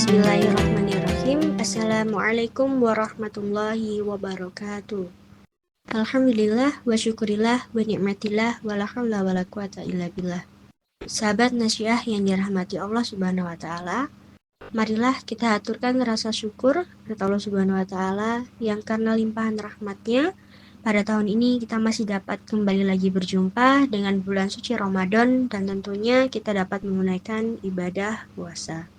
Bismillahirrahmanirrahim. Assalamualaikum warahmatullahi wabarakatuh. Alhamdulillah wa syukurillah wa ni'matillah wa la haula wa la quwata illa billah. Sahabat Nasyiah yang dirahmati Allah Subhanahu wa taala, marilah kita aturkan rasa syukur kepada Allah Subhanahu wa taala yang karena limpahan rahmatnya pada tahun ini kita masih dapat kembali lagi berjumpa dengan bulan suci Ramadan dan tentunya kita dapat menunaikan ibadah puasa.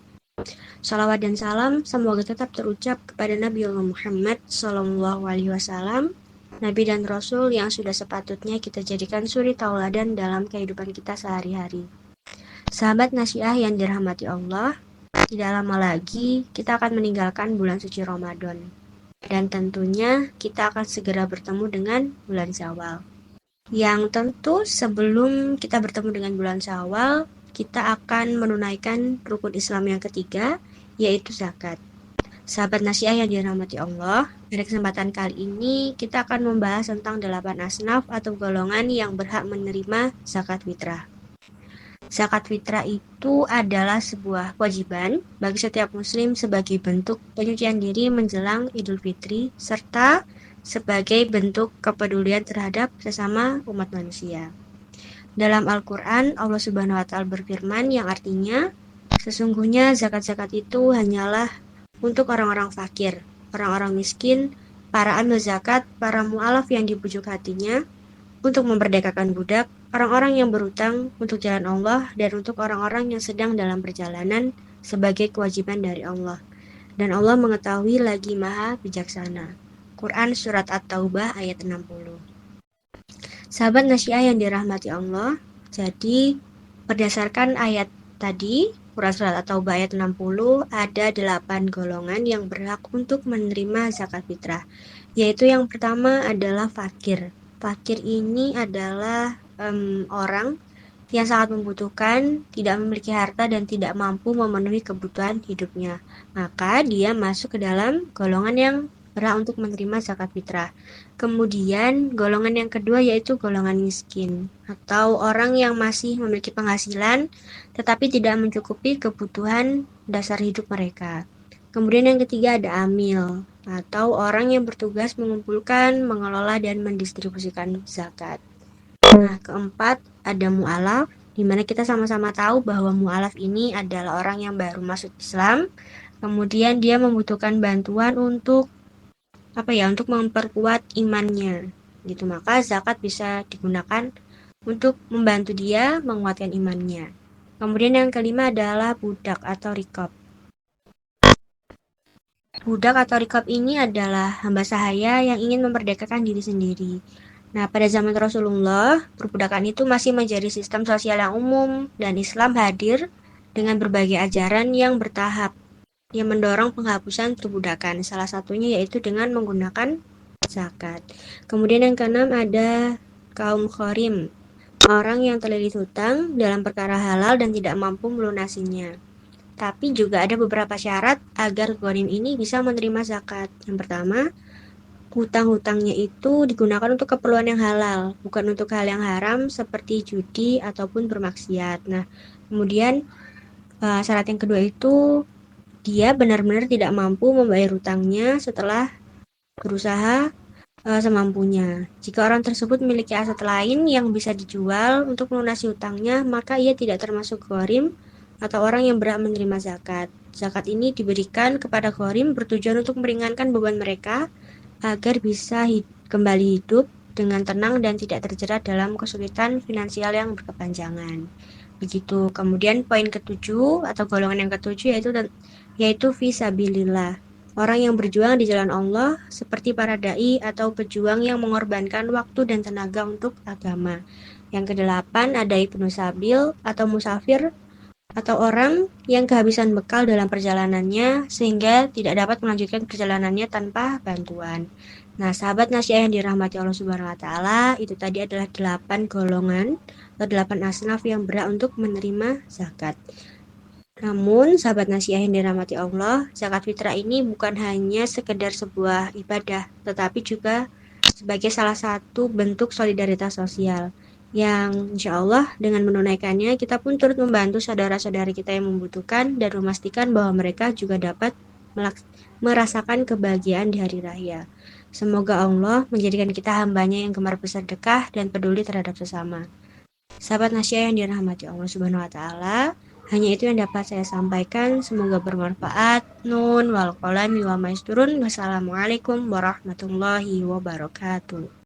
Salawat dan salam semoga tetap terucap kepada Nabi Muhammad SAW, Nabi dan Rasul yang sudah sepatutnya kita jadikan suri tauladan dalam kehidupan kita sehari-hari. Sahabat Nasyiah yang dirahmati Allah, tidak lama lagi kita akan meninggalkan bulan suci Ramadan. Dan tentunya kita akan segera bertemu dengan bulan Syawal. Yang tentu sebelum kita bertemu dengan bulan Syawal, kita akan menunaikan rukun Islam yang ketiga, yaitu zakat. Sahabat Nasyiah yang dirahmati Allah, pada kesempatan kali ini kita akan membahas tentang 8 asnaf atau golongan yang berhak menerima zakat fitrah. Zakat fitrah itu adalah sebuah kewajiban bagi setiap muslim sebagai bentuk penyucian diri menjelang Idul Fitri serta sebagai bentuk kepedulian terhadap sesama umat manusia. Dalam Al-Quran, Allah Subhanahu wa Ta'ala berfirman yang artinya, sesungguhnya zakat-zakat itu hanyalah untuk orang-orang fakir, orang-orang miskin, para amil zakat, para mu'alaf yang dibujuk hatinya, untuk memperdekakan budak, orang-orang yang berutang untuk jalan Allah, dan untuk orang-orang yang sedang dalam perjalanan sebagai kewajiban dari Allah. Dan Allah mengetahui lagi maha bijaksana. Quran Surat At-Taubah ayat 60. Sahabat Nasyiah yang dirahmati Allah, jadi berdasarkan ayat tadi, Quran Surat At-Taubah ayat 60, ada 8 golongan yang berhak untuk menerima zakat fitrah. Yaitu yang pertama adalah fakir. Fakir ini adalah orang yang sangat membutuhkan, tidak memiliki harta dan tidak mampu memenuhi kebutuhan hidupnya. Maka dia masuk ke dalam golongan yang berhak untuk menerima zakat fitrah. Kemudian golongan yang kedua yaitu golongan miskin atau orang yang masih memiliki penghasilan tetapi tidak mencukupi kebutuhan dasar hidup mereka. Kemudian yang ketiga ada amil atau orang yang bertugas mengumpulkan, mengelola dan mendistribusikan zakat. Nah, keempat ada mu'alaf, di mana kita sama-sama tahu bahwa mu'alaf ini adalah orang yang baru masuk Islam. Kemudian dia membutuhkan bantuan untuk untuk memperkuat imannya gitu. Maka zakat bisa digunakan untuk membantu dia menguatkan imannya. Kemudian yang kelima adalah budak atau rikab. Budak atau rikab ini adalah hamba sahaya yang ingin memerdekakan diri sendiri. Nah, pada zaman Rasulullah, perbudakan itu masih menjadi sistem sosial yang umum dan Islam hadir dengan berbagai ajaran yang bertahap yang mendorong penghapusan perbudakan. Salah satunya yaitu dengan menggunakan zakat. Kemudian yang keenam ada kaum gharim, orang yang terlilit hutang dalam perkara halal dan tidak mampu melunasinya. Tapi juga ada beberapa syarat agar gharim ini bisa menerima zakat. Yang pertama, hutang-hutangnya itu digunakan untuk keperluan yang halal, bukan untuk hal yang haram seperti judi ataupun bermaksiat. Nah, kemudian syarat yang kedua itu dia benar-benar tidak mampu membayar hutangnya setelah berusaha semampunya. Jika orang tersebut memiliki aset lain yang bisa dijual untuk melunasi hutangnya, maka ia tidak termasuk gharim atau orang yang berhak menerima zakat. Zakat ini diberikan kepada gharim bertujuan untuk meringankan beban mereka agar bisa kembali hidup dengan tenang dan tidak terjerat dalam kesulitan finansial yang berkepanjangan. Begitu. Kemudian poin ketujuh atau golongan yang ketujuh yaitu fisabilillah, orang yang berjuang di jalan Allah seperti para dai atau pejuang yang mengorbankan waktu dan tenaga untuk agama. Yang kedelapan ada ibnu sabil atau musafir atau orang yang kehabisan bekal dalam perjalanannya sehingga tidak dapat melanjutkan perjalanannya tanpa bantuan. Nah, sahabat Nasyiah yang dirahmati Allah Subhanahu wa taala, itu tadi adalah 8 golongan atau 8 asnaf yang berhak untuk menerima zakat. Namun, sahabat Nasyiah yang dirahmati Allah, zakat fitrah ini bukan hanya sekedar sebuah ibadah, tetapi juga sebagai salah satu bentuk solidaritas sosial, yang insya Allah dengan menunaikannya kita pun turut membantu saudara-saudari kita yang membutuhkan dan memastikan bahwa mereka juga dapat merasakan kebahagiaan di hari raya. Semoga Allah menjadikan kita hambanya yang gemar bersedekah dan peduli terhadap sesama. Sahabat Nasya yang dirahmati Allah Subhanahu wa taala, hanya itu yang dapat saya sampaikan. Semoga bermanfaat. Nun wal qalami wa maisturun. Wassalamualaikum warahmatullahi wabarakatuh.